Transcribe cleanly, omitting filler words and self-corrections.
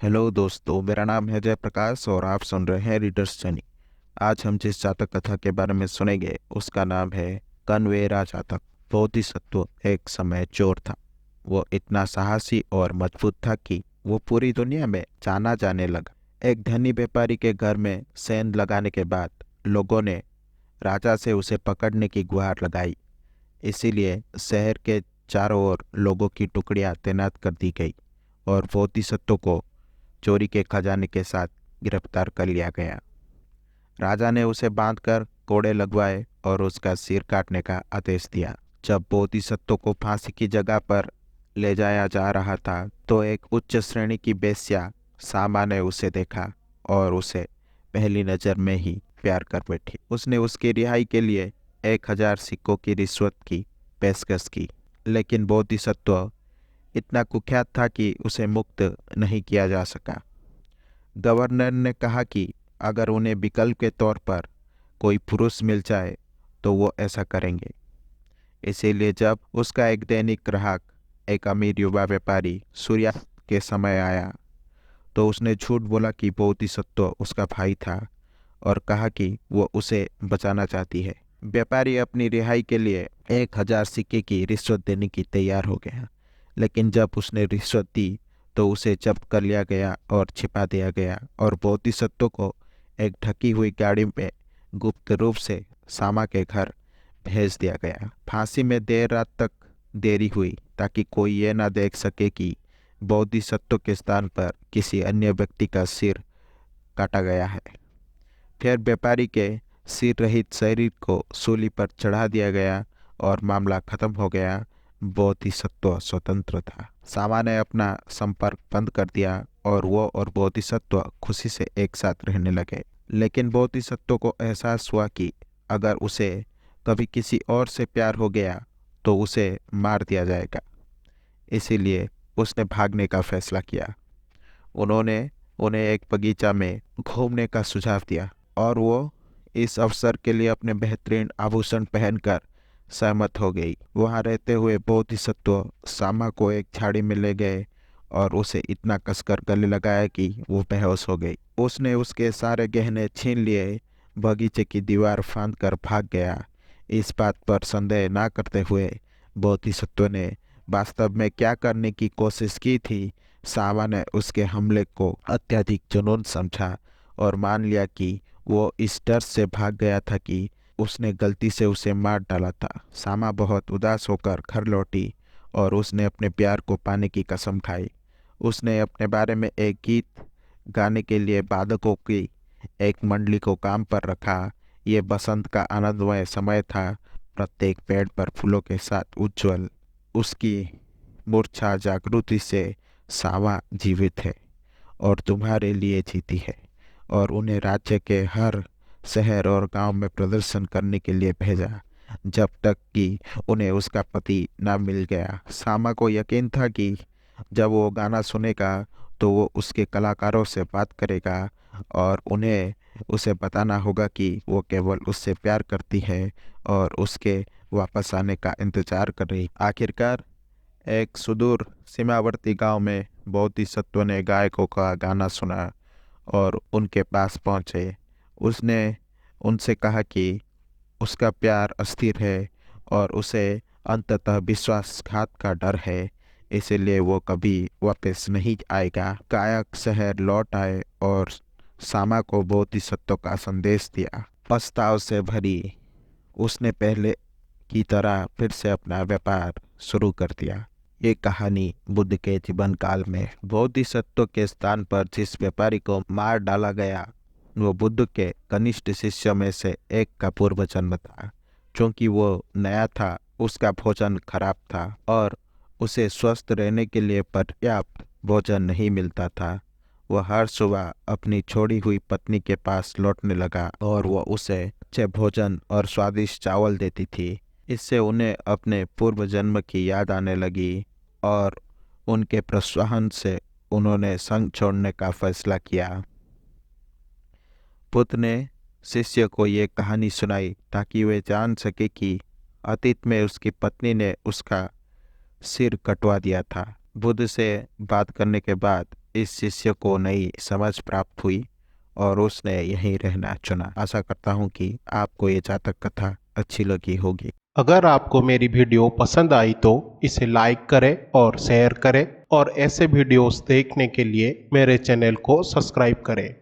Hello दोस्तों, मेरा नाम है जयप्रकाश और आप सुन रहे हैं रीडर्स जर्नी। आज हम जिस जातक कथा के बारे में सुनेंगे उसका नाम है कनवेरा जातक। बोधिसत्व एक समय चोर था। वो इतना साहसी और मजबूत था कि वो पूरी दुनिया में जाना जाने लगा। एक धनी व्यापारी के घर में सेंध लगाने के बाद लोगों ने राजा से उसे पकड़ने की गुहार लगाई। इसीलिए शहर के चारों ओर लोगों की टुकड़ियां तैनात कर दी गई और बोधिसत्व को चोरी के खजाने के साथ गिरफ्तार कर लिया गया। राजा ने उसे बांधकर कोड़े लगवाए और उसका सिर काटने का आदेश दिया। जब बोधिसत्व को फांसी की जगह पर ले जाया जा रहा था तो एक उच्च श्रेणी की बेश्या सामा ने उसे देखा और उसे पहली नजर में ही प्यार कर बैठी। उसने उसकी रिहाई के लिए 1,000 सिक्कों की रिश्वत की पेशकश की, लेकिन बोधिसत्व इतना कुख्यात था कि उसे मुक्त नहीं किया जा सका। गवर्नर ने कहा कि अगर उन्हें विकल्प के तौर पर कोई पुरुष मिल जाए तो वो ऐसा करेंगे। इसीलिए जब उसका एक दैनिक ग्राहक, एक अमीर युवा व्यापारी सूर्यास्त के समय आया तो उसने झूठ बोला कि बोधिसत्व उसका भाई था और कहा कि वो उसे बचाना चाहती है। व्यापारी अपनी रिहाई के लिए 1,000 सिक्के की रिश्वत देने की तैयार हो गया, लेकिन जब उसने रिश्वत दी तो उसे जब्त कर लिया गया और छिपा दिया गया और बोधिसत्व को एक ढकी हुई गाड़ी में गुप्त रूप से सामा के घर भेज दिया गया। फांसी में देर रात तक देरी हुई ताकि कोई ये ना देख सके कि बोधिसत्व के स्थान पर किसी अन्य व्यक्ति का सिर काटा गया है। फिर व्यापारी के सिर रहित शरीर को सूली पर चढ़ा दिया गया और मामला खत्म हो गया। बोधिसत्व स्वतंत्र था। सामा ने अपना संपर्क बंद कर दिया और वो और बोधिसत्व खुशी से एक साथ रहने लगे। लेकिन बोधिसत्व को एहसास हुआ कि अगर उसे कभी किसी और से प्यार हो गया तो उसे मार दिया जाएगा। इसीलिए उसने भागने का फैसला किया। उन्होंने उन्हें एक बगीचा में घूमने का सुझाव दिया और वो इस अवसर के लिए अपने बेहतरीन आभूषण पहनकर सहमत हो गई। वहां रहते हुए बोधिसत्व सामा को एक झाड़ी में ले गए और उसे इतना कसकर गले लगाया कि वो बेहोश हो गई। उसने उसके सारे गहने छीन लिए, बगीचे की दीवार फांद कर भाग गया। इस बात पर संदेह ना करते हुए बोधिसत्व ने वास्तव में क्या करने की कोशिश की थी, सामा ने उसके हमले को अत्यधिक जुनून समझा और मान लिया कि वो इस डर से भाग गया था कि उसने गलती से उसे मार डाला था। सामा बहुत उदास होकर घर लौटी और उसने अपने प्यार को पाने की कसम खाई। उसने अपने बारे में एक गीत गाने के लिए वादकों की एक मंडली को काम पर रखा। ये बसंत का आनंदमय समय था। प्रत्येक पेड़ पर फूलों के साथ उज्जवल उसकी मूर्छा जागृति से सावा जीवित है और तुम्हारे लिए जीती है, और उन्हें राज्य के हर शहर और गांव में प्रदर्शन करने के लिए भेजा जब तक कि उन्हें उसका पति ना मिल गया। सामा को यकीन था कि जब वो गाना सुनेगा तो वो उसके कलाकारों से बात करेगा और उन्हें उसे बताना होगा कि वो केवल उससे प्यार करती है और उसके वापस आने का इंतजार कर रही। आखिरकार एक सुदूर सीमावर्ती गांव में बोधिसत्व ने गायकों का गाना सुना और उनके पास पहुंचे। उसने उनसे कहा कि उसका प्यार अस्थिर है और उसे अंततः विश्वासघात का डर है, इसलिए वो कभी वापस नहीं आएगा। गायक शहर लौट आए और सामा को बोधिसत्व का संदेश दिया। पछताव से भरी उसने पहले की तरह फिर से अपना व्यापार शुरू कर दिया। ये कहानी बुद्ध के जीवन काल में बोधिसत्व के स्थान पर जिस व्यापारी को मार डाला गया वो बुद्ध के कनिष्ठ शिष्य में से एक का पूर्व जन्म था। क्योंकि वो नया था, उसका भोजन खराब था और उसे स्वस्थ रहने के लिए पर्याप्त भोजन नहीं मिलता था। वह हर सुबह अपनी छोड़ी हुई पत्नी के पास लौटने लगा और वह उसे अच्छे भोजन और स्वादिष्ट चावल देती थी। इससे उन्हें अपने पूर्व जन्म की याद आने लगी और उनके प्रोत्साहन से उन्होंने संग छोड़ने का फैसला किया। बुद्ध ने शिष्य को ये कहानी सुनाई ताकि वे जान सके कि अतीत में उसकी पत्नी ने उसका सिर कटवा दिया था। बुद्ध से बात करने के बाद इस शिष्य को नई समझ प्राप्त हुई और उसने यहीं रहना चुना। आशा करता हूँ कि आपको ये जातक कथा अच्छी लगी होगी। अगर आपको मेरी वीडियो पसंद आई तो इसे लाइक करें और शेयर करें और ऐसे वीडियोस देखने के लिए मेरे चैनल को सब्सक्राइब करें।